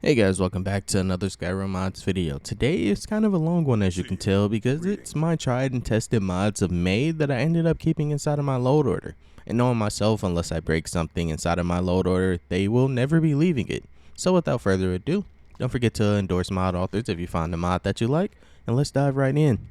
Hey guys, welcome back to another Skyrim mods video. Today is kind of a long one, as you can tell, because it's my tried and tested mods of May that I ended up keeping inside of my load order. And knowing myself, unless I break something inside of my load order, they will never be leaving it. So without further ado, don't forget to endorse mod authors if you find a mod that you like, and let's dive right in.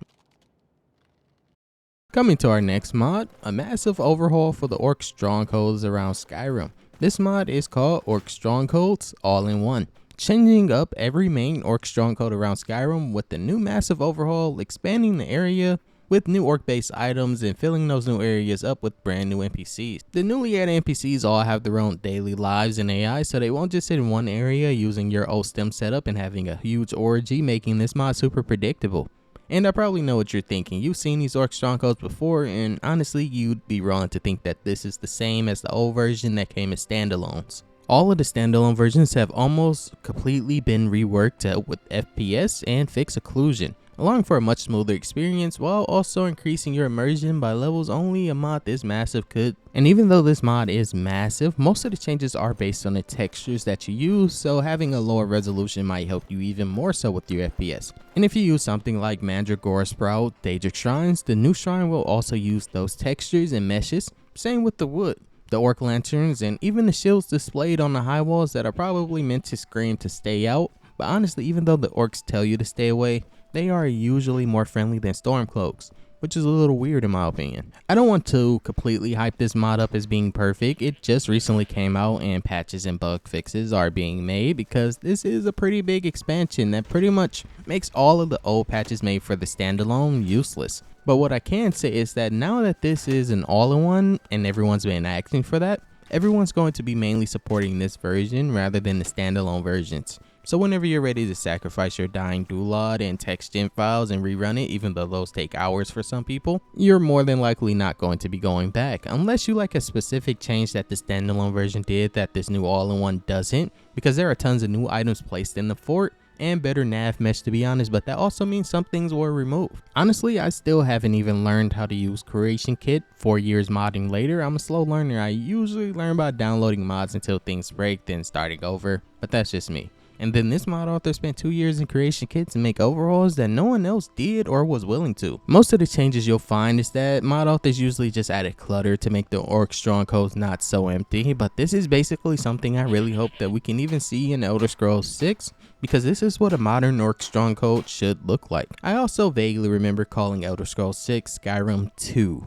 Coming to our next mod, a massive overhaul for the Orc Strongholds around Skyrim. This mod is called Orc Strongholds All-in-One, changing up every main Orc Stronghold around Skyrim with the new massive overhaul, expanding the area with new Orc based items and filling those new areas up with brand new NPCs. The newly added NPCs all have their own daily lives and AI, so they won't just sit in one area using your old stem setup and having a huge orgy, making this mod super predictable. And I probably know what you're thinking. You've seen these Orc Strongholds before, and honestly, you'd be wrong to think that this is the same as the old version that came as standalones. All of the standalone versions have almost completely been reworked to help with FPS and fix occlusion, allowing for a much smoother experience while also increasing your immersion by levels only a mod this massive could. And even though this mod is massive, most of the changes are based on the textures that you use, so having a lower resolution might help you even more so with your FPS. And if you use something like Mandragora Sprout, Daedric Shrines, the new shrine will also use those textures and meshes. Same with the wood, the orc lanterns, and even the shields displayed on the high walls that are probably meant to scream to stay out. But honestly, even though the orcs tell you to stay away, they are usually more friendly than Stormcloaks, which is a little weird in my opinion. I don't want to completely hype this mod up as being perfect. It just recently came out and patches and bug fixes are being made because this is a pretty big expansion that pretty much makes all of the old patches made for the standalone useless. But what I can say is that now that this is an all-in-one and everyone's been asking for that, everyone's going to be mainly supporting this version rather than the standalone versions. So whenever you're ready to sacrifice your dying doulad and text gen files and rerun it, even though those take hours for some people, you're more than likely not going to be going back, unless you like a specific change that the standalone version did that this new all-in-one doesn't, because there are tons of new items placed in the fort and better nav mesh, to be honest, but that also means some things were removed. Honestly, I still haven't even learned how to use Creation Kit. 4 years modding later, I'm a slow learner. I usually learn by downloading mods until things break, then starting over, but that's just me. And then this mod author spent 2 years in Creation Kit to make overhauls that no one else did or was willing to. Most of the changes you'll find is that mod authors usually just added clutter to make the Orc Strongholds not so empty, but this is basically something I really hope that we can even see in Elder Scrolls 6, because this is what a modern Orc Stronghold should look like. I also vaguely remember calling Elder Scrolls 6 Skyrim 2.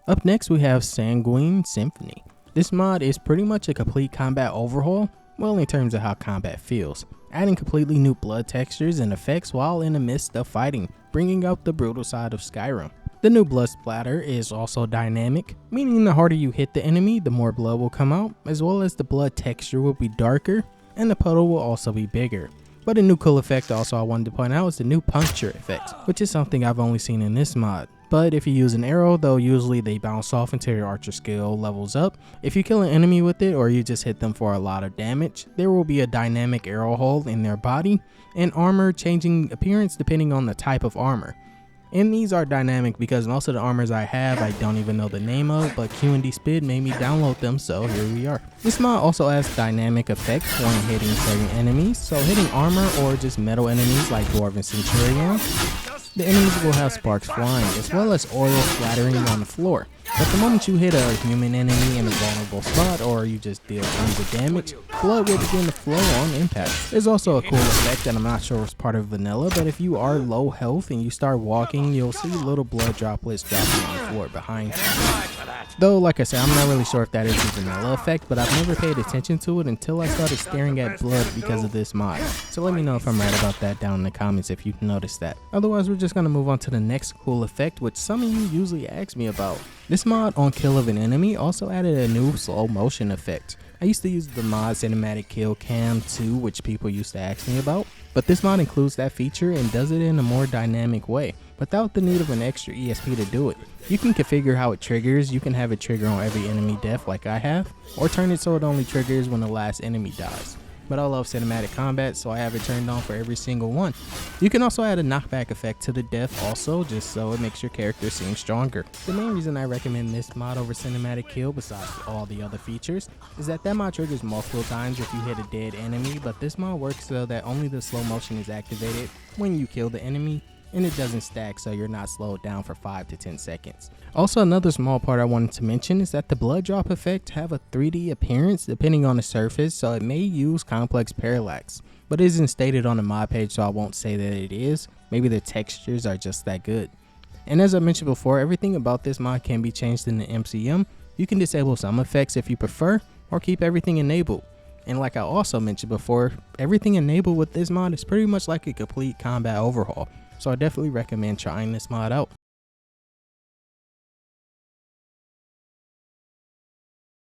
Up next we have Sanguine Symphony. This mod is pretty much a complete combat overhaul, well, in terms of how combat feels, adding completely new blood textures and effects while in the midst of fighting, bringing out the brutal side of Skyrim. The new blood splatter is also dynamic, meaning the harder you hit the enemy, the more blood will come out, as well as the blood texture will be darker, and the puddle will also be bigger. But a new cool effect also I wanted to point out is the new puncture effect, which is something I've only seen in this mod. But if you use an arrow, though, usually they bounce off until your archer skill levels up. If you kill an enemy with it or you just hit them for a lot of damage, there will be a dynamic arrow hole in their body and armor changing appearance depending on the type of armor. And these are dynamic because most of the armors I have I don't even know the name of, but Q&D Spid made me download them, so here we are. This mod also has dynamic effects when hitting certain enemies, so hitting armor or just metal enemies like Dwarven Centurion, the enemies will have sparks flying, as well as oil splattering on the floor. But the moment you hit a human enemy in a vulnerable spot, or you just deal tons of damage, blood will begin to flow on impact. There's also a cool effect that I'm not sure is part of vanilla, but if you are low health and you start walking, you'll see little blood droplets dropping on the floor behind you. Though, like I said, I'm not really sure if that is a vanilla effect, but I've never paid attention to it until I started staring at blood because of this mod. So let me know if I'm right about that down in the comments if you noticed that. Otherwise, we're just going to move on to the next cool effect, which some of you usually ask me about. This mod on kill of an enemy also added a new slow motion effect. I used to use the mod Cinematic Kill Cam 2, which people used to ask me about, but this mod includes that feature and does it in a more dynamic way, without the need of an extra ESP to do it. You can configure how it triggers. You can have it trigger on every enemy death like I have, or turn it so it only triggers when the last enemy dies. but I love cinematic combat, so I have it turned on for every single one. You can also add a knockback effect to the death also, just so it makes your character seem stronger. The main reason I recommend this mod over cinematic kill, besides all the other features, is that mod triggers multiple times if you hit a dead enemy, but this mod works so that only the slow motion is activated when you kill the enemy, and it doesn't stack, so you're not slowed down for 5 to 10 seconds. Also, another small part I wanted to mention is that the blood drop effect have a 3D appearance depending on the surface, so it may use complex parallax, but it isn't stated on the mod page, so I won't say that it is. Maybe the textures are just that good. And as I mentioned before, everything about this mod can be changed in the MCM. You can disable some effects if you prefer, or keep everything enabled. And like I also mentioned before, everything enabled with this mod is pretty much like a complete combat overhaul. So I definitely recommend trying this mod out.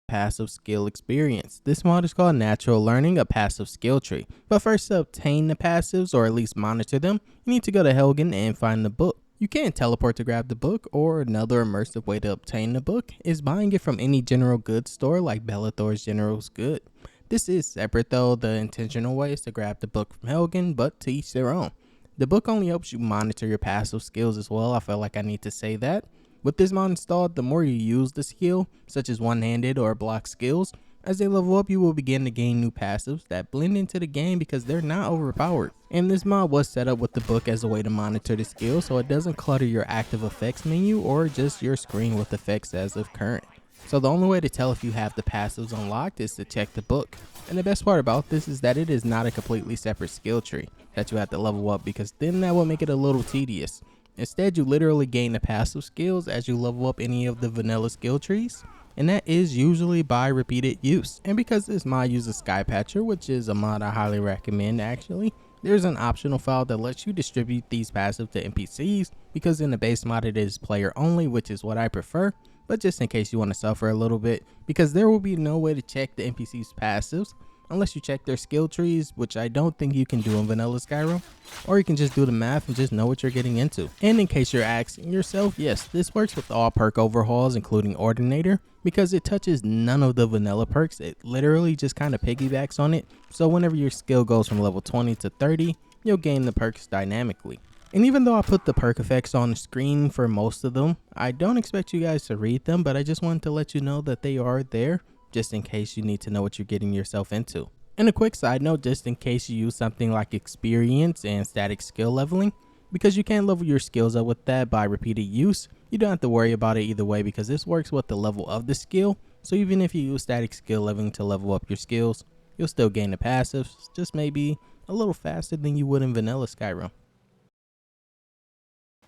Passive skill experience. This mod is called Natural Learning, a passive skill tree. But first, to obtain the passives, or at least monitor them, you need to go to Helgen and find the book. You can teleport to grab the book, or another immersive way to obtain the book is buying it from any general goods store like Bellathor's General's Good. This is separate though. The intentional way is to grab the book from Helgen, but to each their own. The book only helps you monitor your passive skills as well. I feel like I need to say that. With this mod installed, the more you use the skill, such as one-handed or block skills, as they level up you will begin to gain new passives that blend into the game because they're not overpowered. And this mod was set up with the book as a way to monitor the skill so it doesn't clutter your active effects menu or just your screen with effects as of current. So the only way to tell if you have the passives unlocked is to check the book. And the best part about this is that it is not a completely separate skill tree that you have to level up, because then that will make it a little tedious. Instead, you literally gain the passive skills as you level up any of the vanilla skill trees, and that is usually by repeated use. And because this mod uses Skypatcher, which is a mod I highly recommend actually, there's an optional file that lets you distribute these passives to NPCs, because in the base mod it is player only, which is what I prefer. But just in case you want to suffer a little bit, because there will be no way to check the NPC's passives unless you check their skill trees, which I don't think you can do in vanilla Skyrim, or you can just do the math and just know what you're getting into. And in case you're asking yourself, yes, this works with all perk overhauls including Ordinator, because it touches none of the vanilla perks. It literally just kind of piggybacks on it, so whenever your skill goes from level 20 to 30, you'll gain the perks dynamically. And even though I put the perk effects on the screen for most of them, I don't expect you guys to read them, but I just wanted to let you know that they are there, just in case you need to know what you're getting yourself into. And a quick side note, just in case you use something like experience and static skill leveling, because you can level your skills up with that by repeated use, you don't have to worry about it either way, because this works with the level of the skill. So even if you use static skill leveling to level up your skills, you'll still gain the passives, just maybe a little faster than you would in vanilla Skyrim.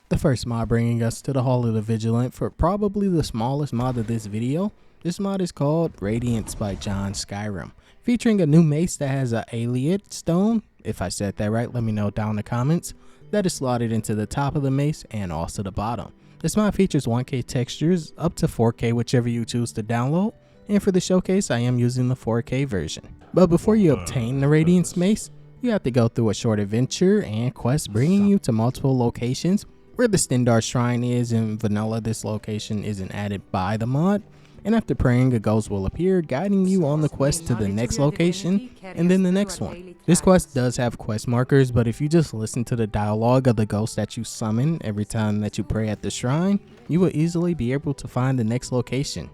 The first mod bringing us to the Hall of the Vigilant for probably the smallest mod of this video. This mod is called Radiance by John Skyrim, featuring a new mace that has a Allied stone, if I said that right let me know down in the comments, that is slotted into the top of the mace and also the bottom. This mod features 1K textures up to 4K whichever you choose to download, and for the showcase I am using the 4K version. But before you obtain the Radiance mace, you have to go through a short adventure and quest bringing you to multiple locations where the Stendar Shrine is. In vanilla this location isn't added by the mod, and after praying a ghost will appear guiding you on the quest to the next location and then the next one. This quest does have quest markers, but if you just listen to the dialogue of the ghost that you summon every time that you pray at the shrine, you will easily be able to find the next location.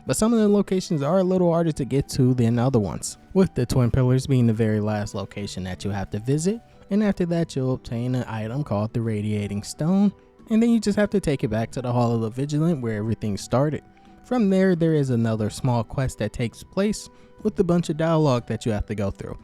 But some of the locations are a little harder to get to than other ones, with the Twin Pillars being the very last location that you have to visit, and after that you'll obtain an item called the Radiating Stone, and then you just have to take it back to the Hall of the Vigilant where everything started. From there is another small quest that takes place with a bunch of dialogue that you have to go through.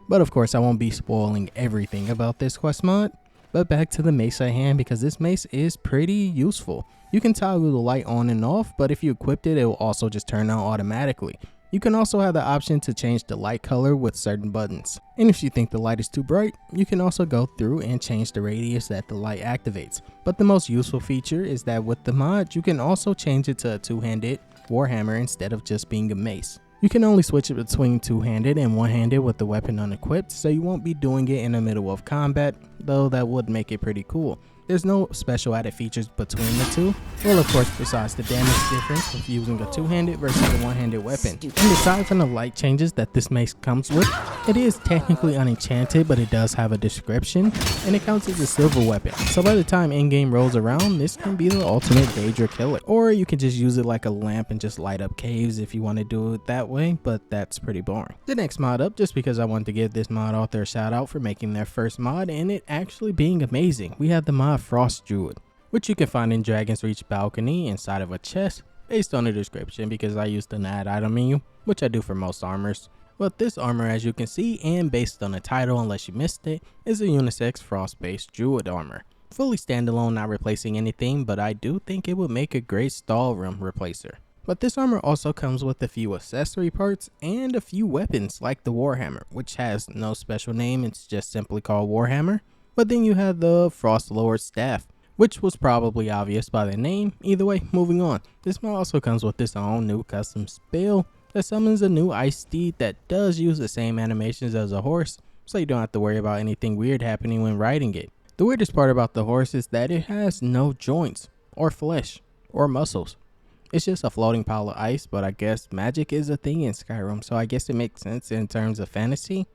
But of course I won't be spoiling everything about this quest mod, but back to the mace at hand, because this mace is pretty useful. You can toggle the light on and off, but if you equipped it, it will also just turn on automatically. You can also have the option to change the light color with certain buttons. And if you think the light is too bright, you can also go through and change the radius that the light activates. But the most useful feature is that with the mod, you can also change it to a two-handed warhammer instead of just being a mace. You can only switch it between two-handed and one-handed with the weapon unequipped, so you won't be doing it in the middle of combat, though that would make it pretty cool. There's no special added features between the two. Well, of course, besides the damage difference with using a two-handed versus a one-handed weapon. And aside from the light changes that this mace comes with, it is technically unenchanted, but it does have a description, and it counts as a silver weapon. So by the time in-game rolls around, this can be the ultimate Daedra killer. Or you can just use it like a lamp and just light up caves if you want to do it that way, but that's pretty boring. The next mod up, just because I wanted to give this mod author a shout out for making their first mod and it actually being amazing, we have the mod Frost Druid, which you can find in Dragon's Reach balcony inside of a chest based on the description, because I used an add item menu, which I do for most armors. But this armor, as you can see, and based on the title unless you missed it, is a unisex frost based druid armor. Fully standalone, not replacing anything, but I do think it would make a great stall room replacer. But this armor also comes with a few accessory parts and a few weapons like the Warhammer, which has no special name, it's just simply called Warhammer. But then you have the Frost Lord staff, which was probably obvious by the name. Either way, moving on. This mod also comes with its own new custom spell that summons a new ice steed that does use the same animations as a horse, so you don't have to worry about anything weird happening when riding it. The weirdest part about the horse is that it has no joints, or flesh, or muscles. It's just a floating pile of ice, but I guess magic is a thing in Skyrim, so I guess it makes sense in terms of fantasy.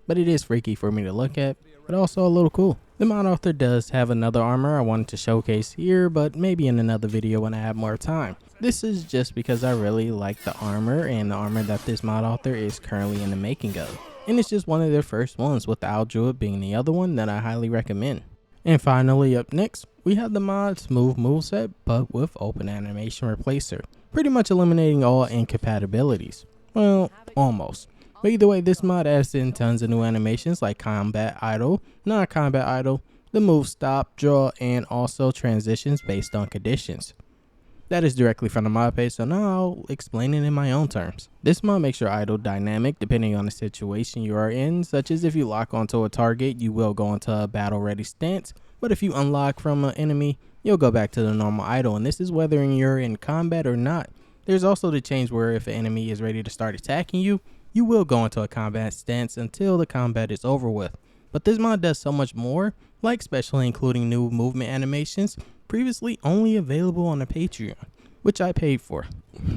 But it is freaky for me to look at, but also a little cool. The mod author does have another armor I wanted to showcase here, but maybe in another video when I have more time. This is just because I really like the armor and the armor that this mod author is currently in the making of. And it's just one of their first ones, with the Owl Druid being the other one that I highly recommend. And finally up next, we have the mod Smooth Moveset, but with Open Animation Replacer, pretty much eliminating all incompatibilities. Well, almost. But either way, this mod adds in tons of new animations like Combat Idle, Non-Combat Idle, the Move Stop, Draw, and also transitions based on conditions. That is directly from the mod page, so now I'll explain it in my own terms. This mod makes your idle dynamic depending on the situation you are in, such as if you lock onto a target, you will go into a battle ready stance, but if you unlock from an enemy, you'll go back to the normal idle, and this is whether you're in combat or not. There's also the change where if an enemy is ready to start attacking you, you will go into a combat stance until the combat is over with. But this mod does so much more, like especially including new movement animations, previously only available on the Patreon, which I paid for.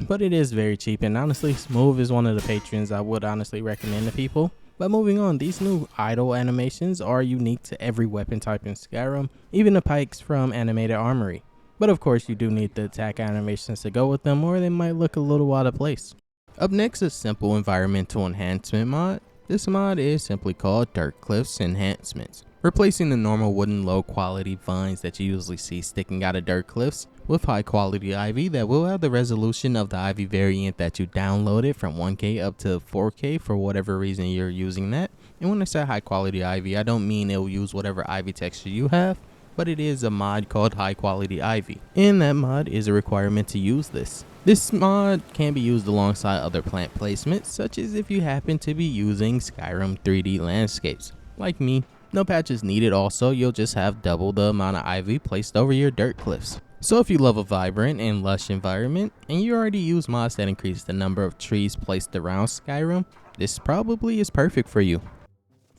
But it is very cheap, and honestly, Smooth is one of the patrons I would honestly recommend to people. But moving on, these new idle animations are unique to every weapon type in Skyrim, even the pikes from Animated Armory. But of course, you do need the attack animations to go with them, or they might look a little out of place. Up next is Simple Environmental Enhancement mod. This mod is simply called Dirt Cliffs Enhancements, replacing the normal wooden low quality vines that you usually see sticking out of dirt cliffs with high quality ivy that will have the resolution of the ivy variant that you downloaded from 1K up to 4K for whatever reason you're using that. And when I say high quality ivy, I don't mean it will use whatever ivy texture you have, but it is a mod called High Quality Ivy, and that mod is a requirement to use this. This mod can be used alongside other plant placements, such as if you happen to be using Skyrim 3D landscapes. Like me, no patches needed. Also, you'll just have double the amount of ivy placed over your dirt cliffs. So if you love a vibrant and lush environment, and you already use mods that increase the number of trees placed around Skyrim, this probably is perfect for you.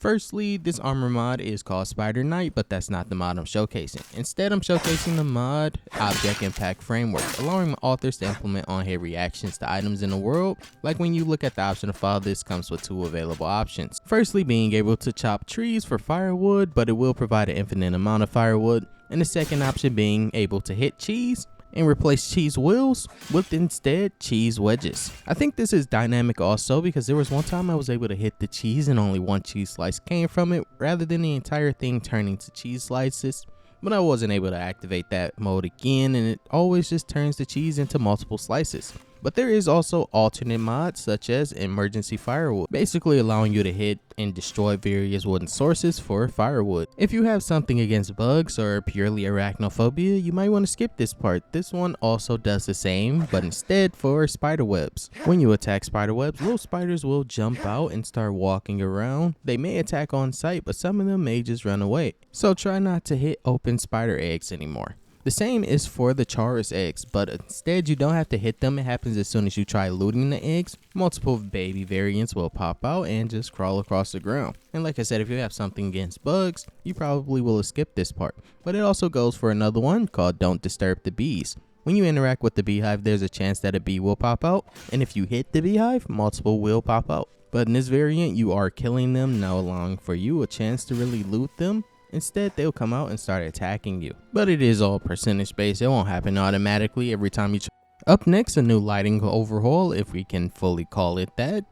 Firstly, this armor mod is called Azure Knight, but that's not the mod I'm showcasing. Instead, I'm showcasing the mod Object Impact Framework, allowing authors to implement on-hit reactions to items in the world. Like when you look at the optional file, this comes with two available options. Firstly, being able to chop trees for firewood, but it will provide an infinite amount of firewood. And the second option being able to hit cheese and replace cheese wheels with instead cheese wedges. I think this is dynamic also because there was one time I was able to hit the cheese and only one cheese slice came from it rather than the entire thing turning to cheese slices. But I wasn't able to activate that mode again, and it always just turns the cheese into multiple slices. But there is also alternate mods such as Emergency Firewood, basically allowing you to hit and destroy various wooden sources for firewood. If you have something against bugs or purely arachnophobia, you might want to skip this part. This one also does the same, but instead for spider webs. When you attack spider webs, little spiders will jump out and start walking around. They may attack on sight, but some of them may just run away. So try not to hit open spider eggs anymore. The same is for the Chaurus eggs, but instead you don't have to hit them. It happens as soon as you try looting the eggs. Multiple baby variants will pop out and just crawl across the ground. And like I said, if you have something against bugs, you probably will skip this part. But it also goes for another one called Don't Disturb the Bees. When you interact with the beehive, there's a chance that a bee will pop out, and if you hit the beehive, multiple will pop out. But in this variant, you are killing them, not allowing for you a chance to really loot them. Instead, they'll come out and start attacking you. But it is all percentage based. It won't happen automatically every time you Up next, a new lighting overhaul, if we can fully call it that.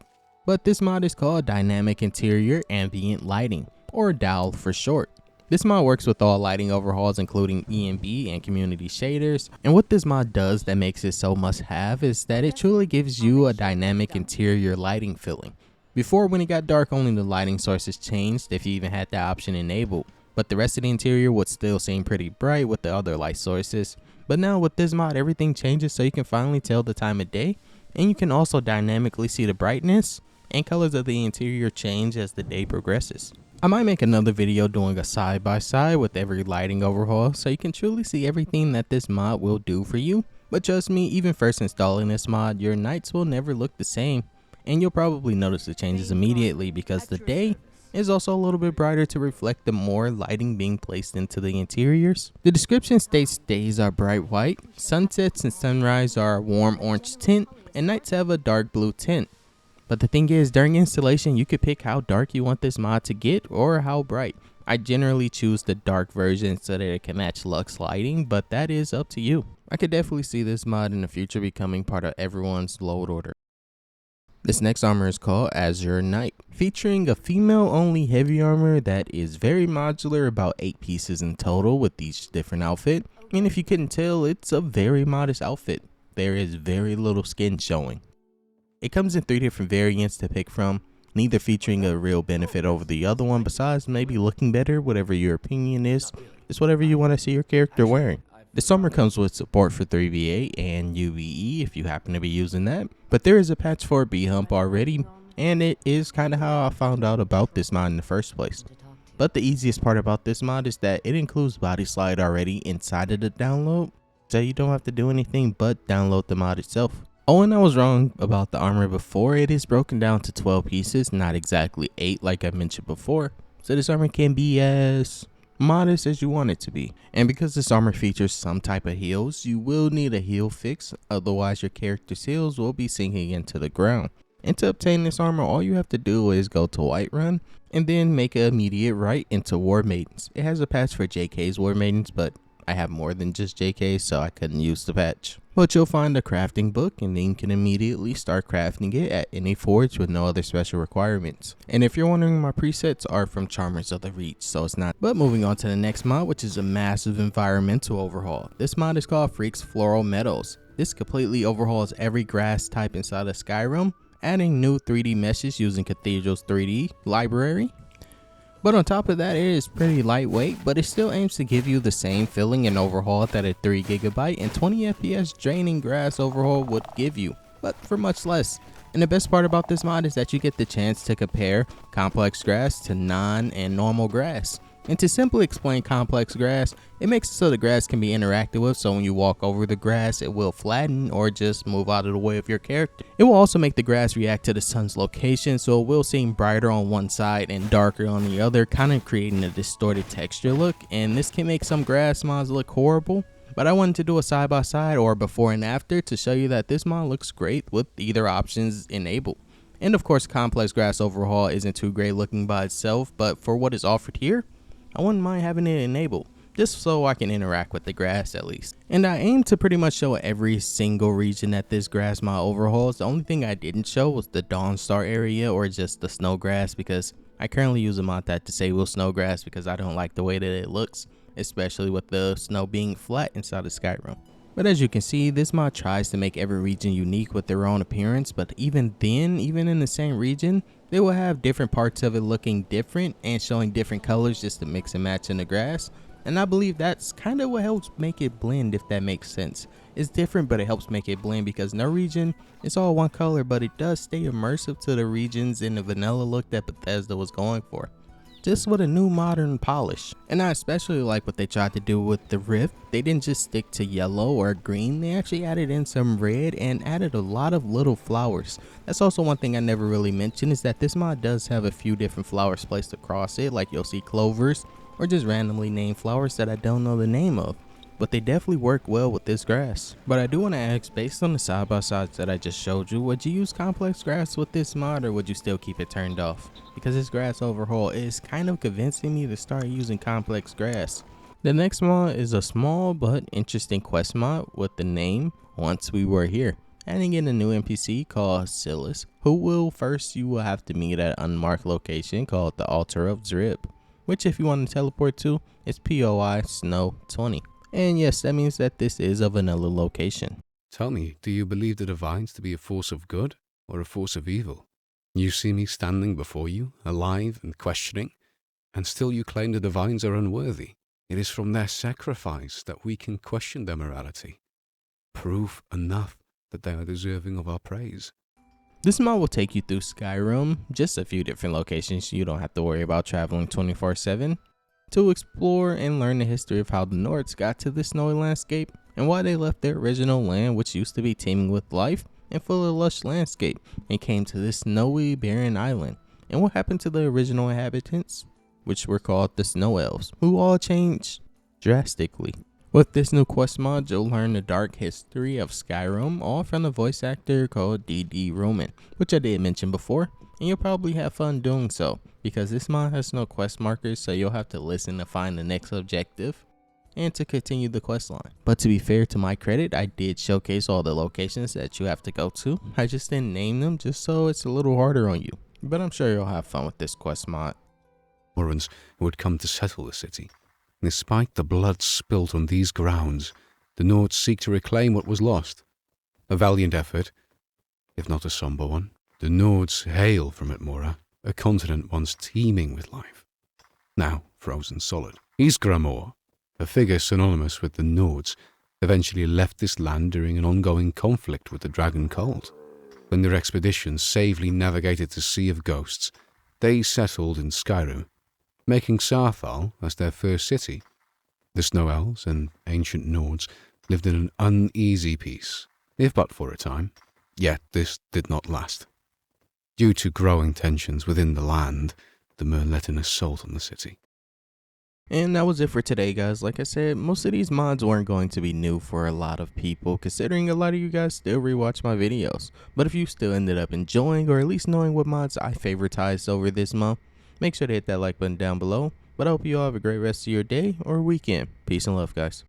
But this mod is called Dynamic Interior Ambient Lighting, or D.I.A.L for short. This mod works with all lighting overhauls, including ENB and community shaders. And what this mod does that makes it so must have is that it truly gives you a dynamic interior lighting feeling. Before, when it got dark, only the lighting sources changed if you even had that option enabled. But the rest of the interior would still seem pretty bright with the other light sources. But now with this mod, everything changes so you can finally tell the time of day, and you can also dynamically see the brightness and colors of the interior change as the day progresses. I might make another video doing a side by side with every lighting overhaul so you can truly see everything that this mod will do for you. But trust me, even first installing this mod, your nights will never look the same, and you'll probably notice the changes immediately because the day is also a little bit brighter to reflect the more lighting being placed into the interiors. The description states days are bright white, sunsets and sunrise are a warm orange tint, and nights have a dark blue tint. But the thing is, during installation, you could pick how dark you want this mod to get or how bright. I generally choose the dark version so that it can match Lux lighting, but that is up to you. I could definitely see this mod in the future becoming part of everyone's load order. This next armor is called Azure Knight, featuring a female-only heavy armor that is very modular, about 8 pieces in total with each different outfit. And if you couldn't tell, it's a very modest outfit. There is very little skin showing. It comes in 3 different variants to pick from, neither featuring a real benefit over the other one besides maybe looking better. Whatever your opinion is, it's whatever you want to see your character wearing. This armor comes with support for 3v8 and UVE if you happen to be using that, but there is a patch for B-Hump already, and it is kind of how I found out about this mod in the first place. But the easiest part about this mod is that it includes body slide already inside of the download, so you don't have to do anything but download the mod itself. Oh, and I was wrong about the armor before. It is broken down to 12 pieces, not exactly 8 like I mentioned before, so this armor can be as modest as you want it to be. And because this armor features some type of heals, you will need a heal fix, otherwise your character's heals will be sinking into the ground. And to obtain this armor, all you have to do is go to Whiterun and then make an immediate right into War Maidens. It has a patch for JK's War Maidens, but I have more than just JK, so I couldn't use the patch. But you'll find a crafting book and then you can immediately start crafting it at any forge with no other special requirements. And if you're wondering, my presets are from Charmers of the Reach, so it's not. But moving on to the next mod, which is a massive environmental overhaul. This mod is called Freak's Floral Meadows. This completely overhauls every grass type inside of Skyrim, adding new 3D meshes using Cathedral's 3D library. But on top of that, it is pretty lightweight, but it still aims to give you the same feeling and overhaul that a 3GB and 20 FPS draining grass overhaul would give you, but for much less. And the best part about this mod is that you get the chance to compare complex grass to non and normal grass. And to simply explain complex grass, it makes it so the grass can be interacted with, so when you walk over the grass, it will flatten or just move out of the way of your character. It will also make the grass react to the sun's location, so it will seem brighter on one side and darker on the other, kind of creating a distorted texture look. And this can make some grass mods look horrible, but I wanted to do a side by side or before and after to show you that this mod looks great with either options enabled. And of course, complex grass overhaul isn't too great looking by itself, but for what is offered here, I wouldn't mind having it enabled, just so I can interact with the grass at least. And I aim to pretty much show every single region that this grass mod overhauls. The only thing I didn't show was the Dawnstar area or just the snow grass, because I currently use a mod that disables snow grass because I don't like the way that it looks, especially with the snow being flat inside of Skyrim. But as you can see, this mod tries to make every region unique with their own appearance, but even then, even in the same region, they will have different parts of it looking different and showing different colors just to mix and match in the grass. And I believe that's kind of what helps make it blend, if that makes sense. It's different, but it helps make it blend because no region is all one color, but it does stay immersive to the regions in the vanilla look that Bethesda was going for. just with a new modern polish. And I especially like what they tried to do with the rift. They didn't just stick to yellow or green, they actually added in some red and added a lot of little flowers. That's also one thing I never really mentioned, is that this mod does have a few different flowers placed across it, like you'll see clovers or just randomly named flowers that I don't know the name of. But they definitely work well with this grass. But I do want to ask, based on the side by sides that I just showed you, would you use complex grass with this mod, or would you still keep it turned off? Because this grass overhaul is kind of convincing me to start using complex grass. The next mod is a small but interesting quest mod with the name Once We Were Here, adding in a new NPC called Silas, you will have to meet at an unmarked location called the Altar of Drib, which if you want to teleport to, is POI Snow 20. And yes, that means that this is a vanilla location. Tell me, do you believe the divines to be a force of good or a force of evil? You see me standing before you, alive and questioning, and still you claim the divines are unworthy. It is from their sacrifice that we can question their morality. Proof enough that they are deserving of our praise. This mod will take you through Skyrim, just a few different locations you don't have to worry about traveling 24/7. To explore and learn the history of how the Nords got to this snowy landscape and why they left their original land, which used to be teeming with life and full of lush landscape, and came to this snowy, barren island, and what happened to the original inhabitants, which were called the Snow Elves, who all changed drastically. With this new quest mod, you'll learn the dark history of Skyrim, all from the voice actor called D.D. Roman, which I did mention before, and you'll probably have fun doing so, because this mod has no quest markers, so you'll have to listen to find the next objective and to continue the quest line. But to be fair, to my credit, I did showcase all the locations that you have to go to. I just didn't name them just so it's a little harder on you, but I'm sure you'll have fun with this quest mod. Warrens who had come to settle the city. Despite the blood spilt on these grounds, the Nords seek to reclaim what was lost. A valiant effort, if not a somber one. The Nords hail from Atmora, a continent once teeming with life, now frozen solid. Ysgramor, a figure synonymous with the Nords, eventually left this land during an ongoing conflict with the Dragon Cult. When their expedition safely navigated the Sea of Ghosts, they settled in Skyrim, making Sarthal as their first city. The Snow Elves and ancient Nords lived in an uneasy peace, if but for a time. Yet this did not last. Due to growing tensions within the land, the Mer led an assault on the city. And that was it for today, guys. Like I said, most of these mods weren't going to be new for a lot of people, considering a lot of you guys still rewatch my videos. But if you still ended up enjoying, or at least knowing what mods I favoritized over this month, make sure to hit that like button down below. But I hope you all have a great rest of your day or weekend. Peace and love, guys.